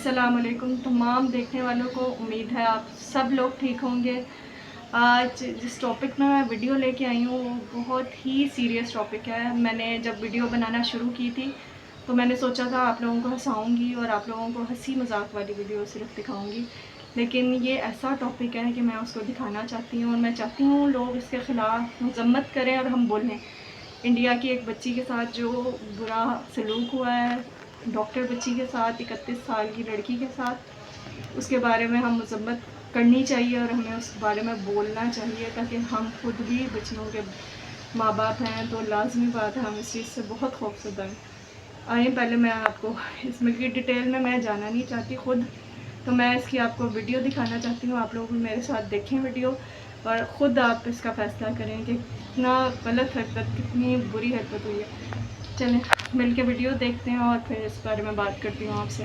अस्सलाम वालेकुम तमाम देखने वालों को। उम्मीद है आप सब लोग ठीक होंगे। आज जिस टॉपिक में मैं वीडियो लेके आई हूँ वो बहुत ही सीरियस टॉपिक है। मैंने जब वीडियो बनाना शुरू की थी तो मैंने सोचा था आप लोगों को हंसाऊँगी और आप लोगों को हंसी मजाक वाली वीडियो सिर्फ दिखाऊँगी, लेकिन ये ऐसा टॉपिक है कि मैं उसको दिखाना चाहती हूँ और मैं चाहती हूँ लोग इसके ख़िलाफ़ मजम्मत करें और हम बोलें। इंडिया की एक बच्ची के साथ जो बुरा सलूक हुआ है, डॉक्टर बच्ची के साथ, 31 साल की लड़की के साथ, उसके बारे में हम मजम्मत करनी चाहिए और हमें उस बारे में बोलना चाहिए ताकि हम खुद भी बच्चियों के माँ बाप हैं तो लाजमी बात है हम इस चीज़ से बहुत खौफजदा हैं। आइए पहले मैं आपको इसमें की डिटेल में मैं जाना नहीं चाहती खुद, तो मैं इसकी आपको वीडियो दिखाना चाहती हूँ। आप लोग भी मेरे साथ देखें वीडियो और ख़ुद आप इसका फ़ैसला करें कि कितना गलत हरकत, कितनी बुरी हरकत हुई है। चलें मिल के वीडियो देखते हैं और फिर इस बारे में बात करती हूँ आपसे।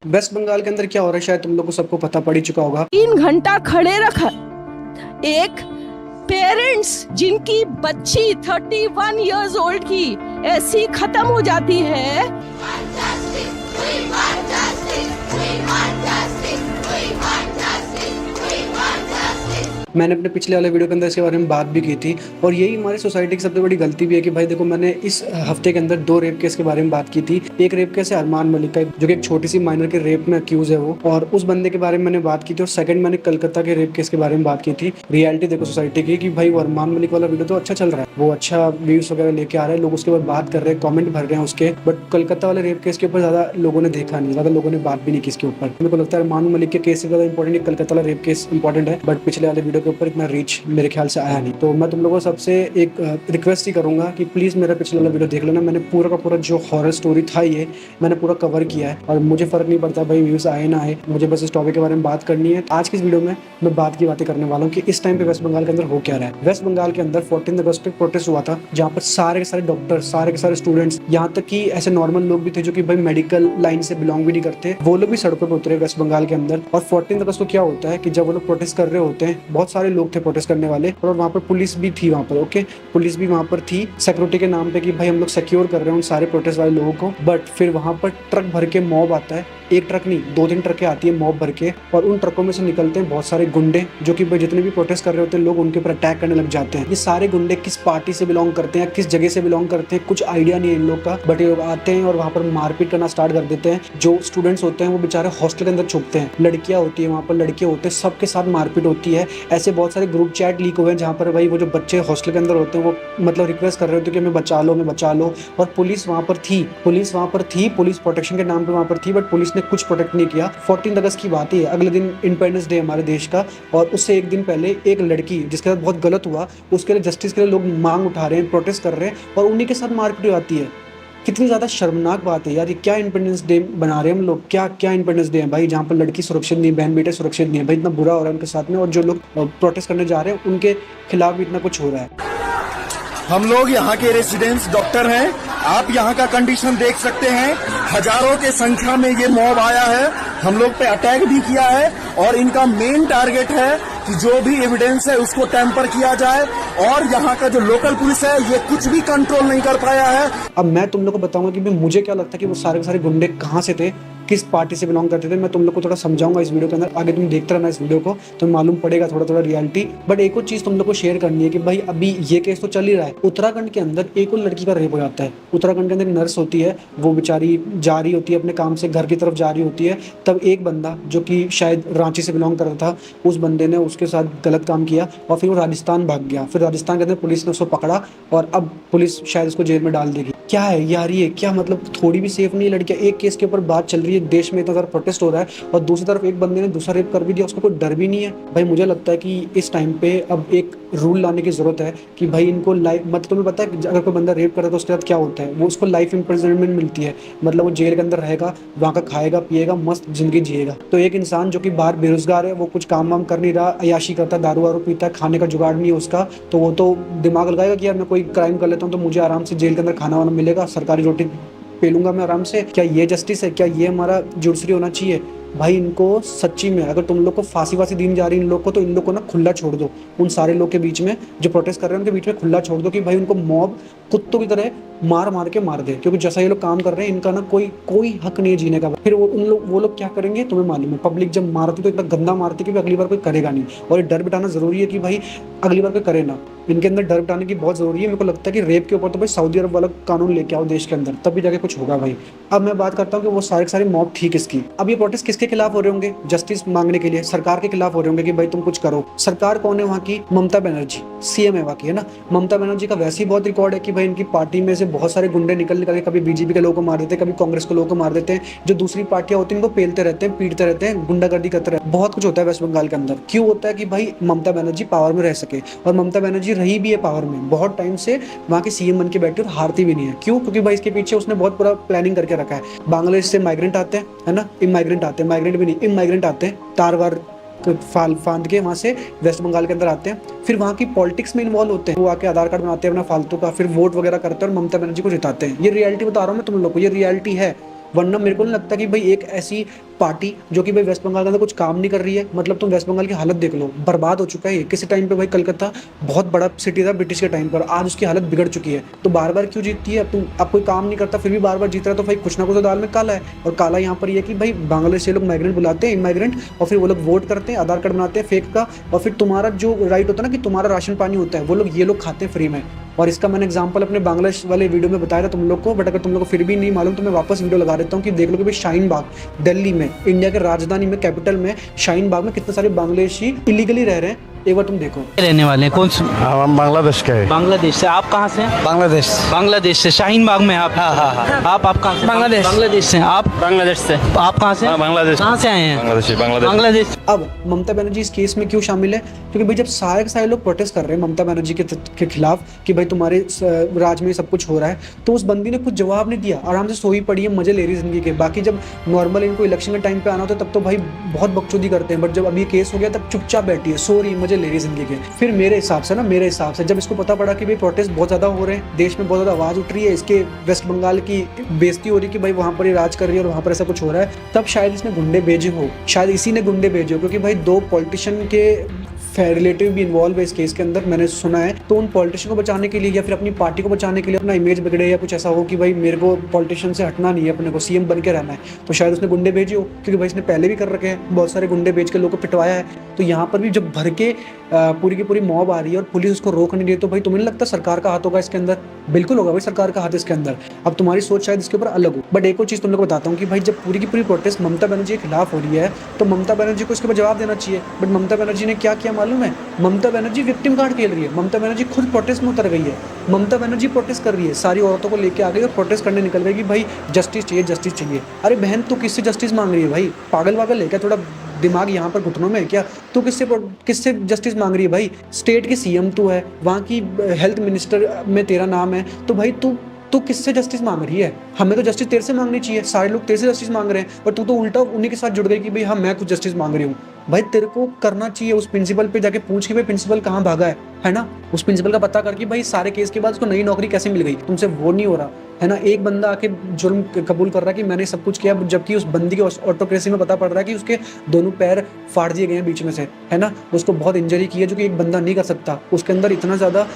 वेस्ट बंगाल के अंदर क्या हो रहा है शायद तुम लोग को सबको पता पड़ ही चुका होगा। 3 घंटा खड़े रखा एक पेरेंट्स जिनकी बच्ची 31 इयर्स ओल्ड की ऐसी खत्म हो जाती है। मैंने अपने पिछले वाले वीडियो के अंदर इसके बारे में बात भी की थी और यही हमारी सोसाइटी की सबसे बड़ी गलती भी है कि भाई देखो, मैंने इस हफ्ते के अंदर 2 रेप केस के बारे में बात की थी। एक रेप केस है अरमान मलिक का, जो कि एक छोटी सी माइनर के रेप में अक्यूज है वो, और उस बंदे के बारे में मैंने बात की थी। और सेकंड मैंने कलकत्ता के रेप केस के बारे में बात की थी। रियलिटी देखो सोसाइटी की कि भाई वो अरमान मलिक वाला वीडियो तो अच्छा चल रहा है, वो अच्छा व्यूज वगैरह लेके आ रहा है, लोग उसके बाद बात कर रहे हैं, कॉमेंट भर रहे हैं उसके, बट कलकत्ता वाले रेप केस के ऊपर ज्यादा लोगों ने देखा नहीं, ज्यादा लोगों ने बात भी नहीं की इसके ऊपर। मेरे को लगता है अरमान मलिक के केस से ज्यादा इंपॉर्टेंट कलकत्ता वाला रेप केस इंपॉर्टेंट है, बट पिछले वाले वीडियो के ऊपर इतना रीच मेरे ख्याल से आया नहीं। तो मैं तुम लोगों सबसे एक रिक्वेस्ट ही करूंगा कि प्लीज मेरा पिछले वाला वीडियो देख लेना। मैंने पूरा का पूरा जो हॉरर स्टोरी था ये मैंने पूरा कवर किया है और मुझे फर्क नहीं पड़ता भाई व्यूज आए ना आए, मुझे बस इस टॉपिक के बारे में बात करनी है। आज की इस वीडियो में मैं बात की बातें करने वाला हूँ कि इस टाइम पे वेस्ट बंगाल के अंदर हो क्या रहा है। वेस्ट बंगाल के अंदर 14 अगस्त पे प्रोटेस्ट हुआ था, जहाँ पर सारे के सारे डॉक्टर, सारे के सारे स्टूडेंट्स, यहाँ तक कि ऐसे नॉर्मल लोग भी थे जो कि भाई मेडिकल लाइन से बिलोंग भी नहीं करते, वो लोग भी सड़कों पर उतरे वेस्ट बंगाल के अंदर। और 14 अगस्त को क्या होता है कि जब वो लोग प्रोटेस्ट कर रहे होते हैं, बहुत सारे लोग थे प्रोटेस्ट करने वाले और वहाँ पर पुलिस भी थी वहाँ पर। ओके, पुलिस भी वहाँ पर थी सिक्योरिटी के नाम पे कि भाई हम लोग सिक्योर कर रहे हैं उन सारे प्रोटेस्ट वाले लोगों को। बट फिर वहाँ पर ट्रक भर के मॉब आता है, एक ट्रक नहीं 2-3 ट्रकें आती है मॉब भर के, और उन ट्रकों में से निकलते हैं बहुत सारे गुंडे जो कि जितने भी प्रोटेस्ट कर रहे होते हैं लोग उनके ऊपर अटैक करने लग जाते हैं। ये सारे गुंडे किस पार्टी से बिलोंग करते हैं, किस जगह से बिलोंग करते हैं, कुछ आइडिया नहीं है इन लोग का, बट ये लोग आते हैं और वहाँ पर मारपीट करना स्टार्ट कर देते हैं। जो स्टूडेंट्स होते हैं वो बेचारे हॉस्टल के अंदर छुपते हैं, लड़कियां होती है वहाँ पर, लड़के होते हैं, सबके साथ मारपीट होती है। ऐसे बहुत सारे ग्रुप चैट लीक हुए हैं जहाँ पर भाई वो जो बच्चे हॉस्टल के अंदर होते हैं वो मतलब रिक्वेस्ट कर रहे होते हैं कि हमें बचा लो, हमें बचा लो। और पुलिस वहाँ पर थी, पुलिस प्रोटेक्शन के नाम पे वहाँ पर थी, बट पुलिस ने कुछ प्रोटेक्ट नहीं किया। 14 अगस्त की बात है, अगले दिन इंडिपेंडेंस डे हमारे देश का, और उससे एक दिन पहले एक लड़की जिसके साथ बहुत गलत हुआ उसके लिए जस्टिस के लिए लोग मांग उठा रहे हैं, प्रोटेस्ट कर रहे हैं, और उन्हीं के साथ मारपीट आती है। कितनी ज़्यादा शर्मनाक बात है यार, ये क्या इंडिपेंडेंस डे बना रहे हैं हम लोग, क्या इंडिपेंडेंस डे है भाई जहाँ पर लड़की सुरक्षित नहीं, बहन बेटे सुरक्षित नहीं है भाई। इतना बुरा हो रहा है उनके साथ में, और जो लोग प्रोटेस्ट करने जा रहे हैं उनके खिलाफ भी इतना कुछ हो रहा है। हम लोग यहाँ के रेसिडेंट्स डॉक्टर हैं, आप यहाँ का कंडीशन देख सकते हैं। हजारों के संख्या में ये मॉब आया है, हम लोग पे अटैक भी किया है, और इनका मेन टारगेट है कि जो भी एविडेंस है उसको टेम्पर किया जाए, और यहाँ का जो लोकल पुलिस है ये कुछ भी कंट्रोल नहीं कर पाया है। अब मैं तुम लोग को बताऊंगा कि मुझे क्या लगता है कि वो सारे के सारे गुंडे कहाँ से थे, किस पार्टी से बिलोंग करते थे। मैं तुम लोग को थोड़ा समझाऊंगा इस वीडियो के अंदर, आगे तुम देखते रहना इस वीडियो को तो मालूम पड़ेगा थोड़ा थोड़ा रियलिटी। बट एक और चीज तुम लोग को शेयर करनी है कि भाई अभी ये केस तो चल ही रहा है, उत्तराखंड के अंदर एक और लड़की का रेप हो जाता है। उत्तराखंड के अंदर नर्स होती है, वो बेचारी जा रही होती है अपने काम से घर की तरफ जा रही होती है, तब एक बंदा जो कि शायद रांची से बिलोंग करता था, उस बंदे ने उसके साथ गलत काम किया और फिर वो राजस्थान भाग गया। फिर राजस्थान के अंदर पुलिस ने उसको पकड़ा और अब पुलिस शायद उसको जेल में डाल देगी। क्या है यार ये, क्या मतलब थोड़ी भी सेफ नहीं है लड़कियां। एक केस के ऊपर बात चल रही है, देश में इतना सारा प्रोटेस्ट हो रहा है, और दूसरी तरफ एक बंदे ने दूसरा रेप कर भी दिया, उसको कोई डर भी नहीं है भाई। मुझे लगता है कि इस टाइम पे अब एक रूल लाने की जरूरत है कि भाई इनको लाइफ, मतलब तुम्हें पता है अगर कोई बंदा रेप करता है तो उसके साथ क्या होता है, वो उसको लाइफ इम्प्रिजनमेंट मिलती है, मतलब वो जेल के अंदर रहेगा, वहाँ का खाएगा पिएगा, मस्त जिंदगी जिएगा। तो एक इंसान जो कि बाहर बेरोजगार है, वो कुछ काम वाम कर नहीं रहा, अयाशी करता है, दारू वारू पीता है, खाने का जुगाड़ नहीं है उसका, तो वो तो दिमाग लगाएगा कि यार मैं कोई क्राइम कर लेता हूँ तो मुझे आराम से जेल के अंदर खाना वाना मिलेगा, सरकारी रोटी पे लूंगा मैं आराम से। क्या ये जस्टिस है? क्या ये हमारा जुडिशरी होना चाहिए? भाई इनको सच्ची में अगर तुम लोग को फांसी वासी दी जा रही है इन लोग को, तो इन लोग को ना खुला छोड़ दो। उन सारे लोग के बीच में जो प्रोटेस्ट कर रहे हैं उनके बीच में खुला छोड़ दो कि भाई उनको मॉब कुत्तों की तरह मार मार के मार दे, क्योंकि जैसा ये लोग काम कर रहे हैं इनका ना कोई हक नहीं है जीने का। फिर वो लोग क्या करेंगे तुम्हें मालूम है, पब्लिक जब मारती तो इतना गंदा मारती कि अगली बार कोई करेगा नहीं। और ये डर बिठाना जरूरी है कि भाई अगली बार कोई करे ना, इनके अंदर डर बिठाने की बहुत जरूरी है। मेरे को लगता है कि रेप के ऊपर तो भाई सऊदी अरब वाला कानून लेके आओ देश के अंदर, तब भी जाके कुछ होगा भाई। अब मैं बात करता हूँ कि वो सारे मॉब थी किसकी। अब ये प्रोटेस्ट किसके खिलाफ हो रहे होंगे? जस्टिस मांगने के लिए सरकार के खिलाफ हो रहे होंगे कि भाई तुम कुछ करो। सरकार कौन है वहाँ की? ममता बनर्जी सीएम है वहाँ की, है ना। ममता बनर्जी का वैसे ही बहुत रिकॉर्ड है कि भाई इनकी पार्टी में से बहुत सारे गुंडे निकल के कभी बीजेपी के लोगों को मार देते हैं, कभी कांग्रेस के लोगों को मार देते हैं, जो दूसरी पार्टियां होती हैं उनको पेलते रहते हैं, पीटते रहते हैं, गुंडागर्दी करते रहते हैं। बहुत कुछ होता है वेस्ट बंगाल के अंदर। क्यों होता है? कि भाई ममता बनर्जी पावर में रह सके, और ममता बनर्जी रही भी है पावर में बहुत टाइम से, वहाँ की सीएम बन के बैठी और हारती भी नहीं है। क्यों? क्योंकि भाई इसके पीछे उसने बहुत पूरा प्लानिंग करके रखा है। बांग्लादेश से माइग्रेंट आते हैं, है ना, इमाइग्रेंट आते हैं, माइग्रेंट भी नहीं इमाइग्रेंट आते हैं, तार वार फांद के वहाँ से वेस्ट बंगाल के अंदर आते हैं, फिर वहाँ की पॉलिटिक्स में इन्वॉल्व होते हैं। वो आके आधार कार्ड बनाते हैं अपना फालतू का, फिर वोट वगैरह करते हैं और ममता बनर्जी को जिताते हैं। ये रियलिटी बता रहा हूँ मैं तुम लोग को, ये रियलिटी है। वरना मेरे को नहीं लगता कि भाई एक ऐसी पार्टी जो कि भाई वेस्ट बंगाल के अंदर कुछ काम नहीं कर रही है, मतलब तुम वेस्ट बंगाल की हालत देख लो, बर्बाद हो चुका है ये। किसी टाइम पे भाई कलकत्ता बहुत बड़ा सिटी था ब्रिटिश के टाइम पर, आज उसकी हालत बिगड़ चुकी है। तो बार बार क्यों जीतती है? अब कोई काम नहीं करता फिर भी बार बार जीत रहा है, तो भाई कुछ ना कुछ तो दाल में काला है। और काला यहाँ पर ये कि भाई बांग्लादेश से लोग माइग्रेंट बुलाते हैं, इमाइग्रेंट, और फिर वो लोग वोट करते हैं, आधार कार्ड बनाते हैं फेक का, और फिर तुम्हारा जो राइट होता है ना कि तुम्हारा राशन पानी होता है, वो लोग ये लोग खाते हैं फ्री में। और इसका मैंने एग्जांपल अपने बांग्लादेश वाले वीडियो में बताया था तुम लोग को, बट अगर तुम लोग को फिर भी नहीं मालूम तो मैं वापस वीडियो लगा देता हूँ कि देख लो कि भाई शाहीन बाग दिल्ली में, इंडिया के राजधानी में, कैपिटल में, शाहीन बाग में कितने सारे बांग्लादेशी इलीगली रह रहे हैं। एक बार तुम देखो। रहने वाले हैं कौन से? हम बांग्लादेश के हैं। बांग्लादेश से। आप कहाँ से हैं? बांग्लादेश। बांग्लादेश से। शाहीन बाग में आप? हाँ। आप कहाँ से? बांग्लादेश। बांग्लादेश से। आप? बांग्लादेश से। आप कहाँ से? बांग्लादेश। कहाँ से आए हैं? बांग्लादेश। अब ममता बनर्जी इस केस में क्यों शामिल है? क्योंकि भाई जब सारे के सारे लोग प्रोटेस्ट कर रहे हैं ममता बनर्जी के खिलाफ कि भाई तुम्हारे राज में सब कुछ हो रहा है, तो उस बंदी ने कुछ जवाब नहीं दिया, आराम से सोई पड़ी है, मजे ले रही जिंदगी के। बाकी जब नॉर्मल इनको इलेक्शन के टाइम पे आना होता है तब तो भाई बहुत बकचोदी करते हैं, बट जब अभी केस हो गया तब चुपचाप बैठी है, सो रही, मजे ले रही जिंदगी के। फिर मेरे हिसाब से जब इसको पता पड़ा कि भाई प्रोटेस्ट बहुत ज्यादा हो रहे हैं, देश में बहुत ज्यादा आवाज उठ रही है, इसके वेस्ट बंगाल की बेइज्जती हो रही है कि भाई वहां पर ये राज कर रही है और वहां पर ऐसा कुछ हो रहा है, तब शायद इसने गुंडे भेजे हो, शायद इसी ने गुंडे भेजे हो। क्योंकि भाई 2 पॉलिटिशियन के रिलेटिव भी इन्वॉल्व है इस केस के अंदर, मैंने सुना है। तो उन पॉलिटिशियन को बचाने के लिए या फिर अपनी पार्टी को बचाने के लिए, अपना इमेज बिगड़े या कुछ ऐसा हो कि भाई मेरे को पॉलिटिशियन से हटना नहीं है, अपने को सीएम बन के रहना है, तो शायद उसने गुंडे भेजे हो। क्योंकि भाई इसने पहले भी कर रखे हैं, बहुत सारे गुंडे भेज के लोगों को पिटवाया है। तो यहाँ पर भी जब भर के पूरी की पूरी मॉब आ रही है और पुलिस उसको रोक नहीं रही, तो भाई तुम्हें नहीं लगता सरकार का हाथ होगा इसके अंदर? बिल्कुल होगा भाई, सरकार का हाथ इसके अंदर। अब तुम्हारी सोच शायद इसके ऊपर अलग हो, बट एक और चीज़ तुम लोग को बताता हूँ कि भाई जब पूरी की पूरी प्रोटेस्ट ममता बनर्जी के खिलाफ हो रही है, तो ममता बनर्जी को इसके ऊपर जवाब देना चाहिए। बट ममता बनर्जी ने क्या किया मालूम है? ममता बनर्जी विक्टिम कार्ड खेल रही है। ममता बनर्जी खुद प्रोटेस्ट में उतर गई है। ममता बनर्जी प्रोटेस्ट कर रही है, सारी औरतों को लेके आ गई और प्रोटेस्ट करने निकल गई कि भाई जस्टिस चाहिए, जस्टिस चाहिए। अरे बहन, तू किससे जस्टिस मांग रही है भाई? पागल वागल है क्या? थोड़ा दिमाग यहाँ पर घुटनों में है क्या? तू किससे जस्टिस मांग रही है भाई? स्टेट की सीएम तू है, वहाँ की हेल्थ मिनिस्टर में तेरा नाम है, तो भाई तू किससे जस्टिस मांग रही है? हमें तो जस्टिस तेरे से मांगनी चाहिए, सारे लोग तेरे से जस्टिस मांग रहे हैं, और तू तो उल्टा उन्हीं के साथ जुड़ गई कि भाई हाँ मैं कुछ जस्टिस मांग रही हूँ। भाई तेरे को करना चाहिए उस प्रिंसिपल पे जाके पूछ के भाई प्रिंसिपल कहाँ भागा है ना, उस प्रिंसिपल का पता करके भाई सारे केस के बाद उसको नई नौकरी कैसे मिल गई, तुमसे वो नहीं हो रहा है ना। एक बंदा आके जुर्म कबूल कर रहा है कि मैंने सब कुछ किया, जबकि उस बंदी की ऑटोक्रेसी में पता पड़ रहा है कि उसके दोनों पैर फाड़ दिए गए हैं बीच में से, है ना। उसको बहुत इंजरी की है जो कि एक बंदा नहीं कर सकता। उसके अंदर इतना ज़्यादा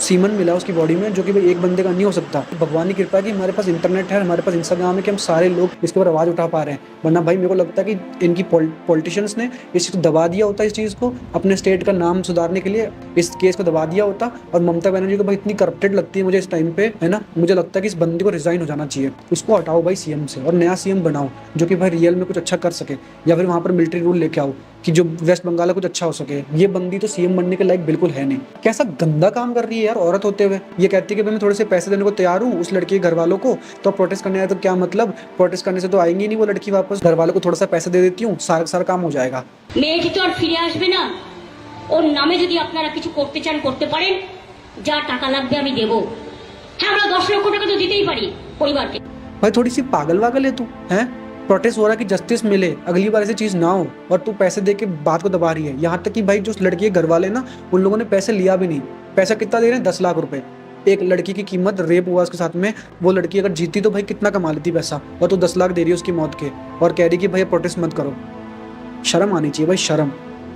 सीमन मिला उसकी बॉडी में जो कि भाई एक बंदे का नहीं हो सकता। भगवान की कृपा है कि हमारे पास इंटरनेट है, हमारे पास इंस्टाग्राम है कि हम सारे लोग इसके ऊपर आवाज़ उठा पा रहे हैं। वरना भाई मेरे को लगता है कि इनकी पॉलिटिशियंस ने इस चीज़ को दबा दिया होता, इस चीज़ को अपने स्टेट का नाम सुधारने के लिए इस केस को दबा दिया होता। और ममता बनर्जी को भाई इतनी करप्टेड लगती है मुझे इस टाइम पे, है ना। मुझे लगता है कि इस बंदी को रिजाइन हो जाना चाहिए, उसको हटाओ भाई सीएम से और नया सीएम बनाओ जो कि भाई रियल में कुछ अच्छा कर सके, या फिर वहाँ पर मिलिट्री रूल लेके आओ कि जो वेस्ट बंगाल का कुछ अच्छा हो सके। ये बंदी तो सीएम बनने के लायक बिल्कुल है नहीं। कैसा गंदा काम कर रही है यार औरत होते हुए। ये कहती है कि भाई मैं थोड़े से पैसे देने को तैयार हूँ उस लड़की के घर वालों को, तो प्रोटेस्ट करने आए तो क्या मतलब, प्रोटेस्ट करने से तो आएंगी नहीं वो लड़की वापस। घर वालों को थोड़ा सा पैसे दे देती हूँ, सारा काम हो जाएगा। মেয়েটি তো আর ফিরে আসবে না। ওর নামে যদি আপনারা কিছু করতে চান করতে পারেন, যা টাকা লাগবে আমি দেব। হ্যাঁ, আমরা 10 লক্ষ টাকা তো দিতেই পারি পরিবারকে। भाई थोड़ी सी पागल वागल है तू, हैं? प्रोटेस्ट हो रहा है कि जस्टिस मिले, अगली बार ऐसी चीज़ ना हो, और तू पैसे दे के बात को दबा रही है। यहाँ तक कि भाई जो लड़की के घर वाले ना, उन लोगों ने पैसे लिया भी नहीं। पैसा कितना दे रहे हैं? 10 लाख रुपए। एक लड़की की कीमत, रेप हुआ उसके साथ में, वो लड़की अगर जीती तो भाई कितना कमा लेती पैसा, और तू 10 लाख दे रही है उसकी मौत के, और कह रही कि भाई प्रोटेस्ट मत करो। शर्म आनी चाहिए भाई, शर्म।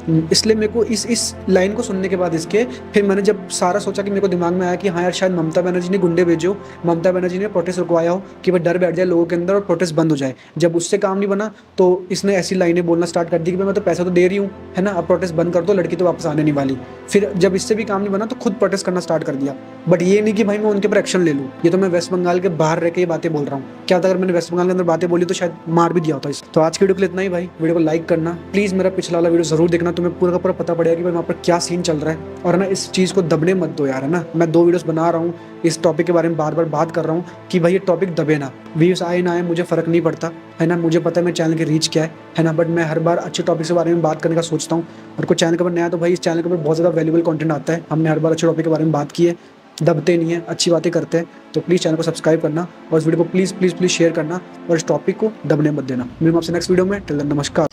इसलिए मेरे को इस लाइन को सुनने के बाद इसके फिर मैंने जब सारा सोचा कि मेरे को दिमाग में आया कि हाँ यार शायद ममता बनर्जी ने गुंडे भेजे हो, ममता बनर्जी ने प्रोटेस्ट रुकवाया हो कि वह डर बैठ जाए लोगों के अंदर और प्रोटेस्ट बंद हो जाए। जब उससे काम नहीं बना तो इसने ऐसी लाइनें बोलना स्टार्ट कर दी कि भाई मैं तो पैसा तो दे रही हूँ, है ना, अब प्रोटेस्ट बंद कर दो, लड़की तो वापस आने नहीं वाली। फिर जब इससे भी काम नहीं बना तो खुद प्रोटेस्ट करना स्टार्ट कर दिया। बट ये नहीं कि भाई मैं उनके ऊपर एक्शन ले लूँ, ये तो मैं वेस्ट बंगाल के बाहर रह के ये बातें बोल रहा हूँ। क्या होता अगर मैंने वेस्ट बंगाल के अंदर बातें बोली तो शायद मार भी दिया होता इस। तो आज की वीडियो के लिए इतना ही भाई। वीडियो को लाइक करना प्लीज़, मेरा पिछला वाला वीडियो जरूर देखना, तुम्हें पूरा का पूरा पता पड़ेगा कि भाई वहाँ पर क्या सीन चल रहा है। और ना इस चीज़ को दबने मत दो यार, है ना। मैं 2 वीडियोस बना रहा हूँ, इस टॉपिक के बारे में बार बार बात कर रहा हूँ कि भाई ये टॉपिक दबे ना, व्यूज़ आए ना आए मुझे फ़र्क नहीं पड़ता, है ना। मुझे पता है मेरे चैनल की रीच क्या है ना। बट मैं हर बार अच्छे टॉपिक के बारे में बात करने का सोचता हूँ। और कोई चैनल के ऊपर नया तो भाई इस चैनल के ऊपर बहुत ज़्यादा वैल्यूबल कंटेंट आता है। हमने हर बार अच्छे टॉपिक के बारे में बात की है, दबते नहीं है, अच्छी बातें करते हैं। तो प्लीज़ चैनल को सब्सक्राइब करना और इस वीडियो को प्लीज़ शेयर करना और इस टॉपिक को दबने मत देना। मिलूंगा आपसे नेक्स्ट वीडियो में। टिल देन नमस्कार।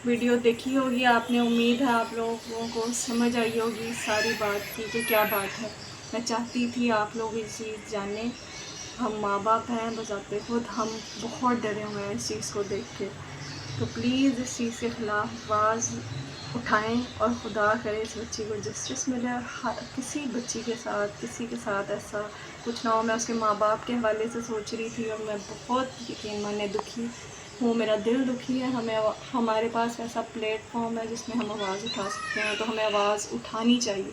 वीडियो देखी होगी आपने, उम्मीद है आप लोगों को समझ आई होगी सारी बात की कि क्या बात है। मैं चाहती थी आप लोग ये चीज़ जानें। हम माँ बाप हैं, बजाते खुद हम बहुत डरे हुए हैं इस चीज़ को देख के। तो प्लीज़ इस चीज़ के ख़िलाफ़ आवाज़ उठाएं और खुदा करे इस बच्ची को जस्टिस मिले। किसी बच्ची के साथ, किसी के साथ ऐसा कुछ ना हो। मैं उसके माँ बाप के हवाले से सोच रही थी और मैं बहुत यकीन माने दुखी हूँ, मेरा दिल दुखी है। हमारे पास ऐसा प्लेटफॉर्म है जिसमें हम आवाज़ उठा सकते हैं, तो हमें आवाज़ उठानी चाहिए।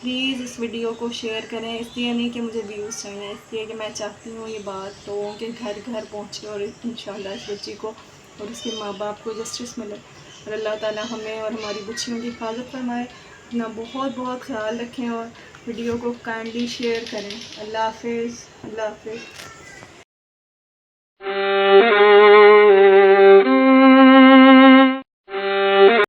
प्लीज़ इस वीडियो को शेयर करें, इसलिए नहीं कि मुझे व्यूज़ चाहिए, इसलिए कि मैं चाहती हूँ ये बात लोगों के घर घर पहुँचे और इंशाल्लाह इस बच्ची को और उसके माँ बाप को जस्टिस मिले। और अल्लाह ताला हमें और हमारी बच्चियों की हिफाजत फरमाए। अपना बहुत बहुत ख्याल रखें और वीडियो को काइंडली शेयर करें। अल्लाह हाफिज़।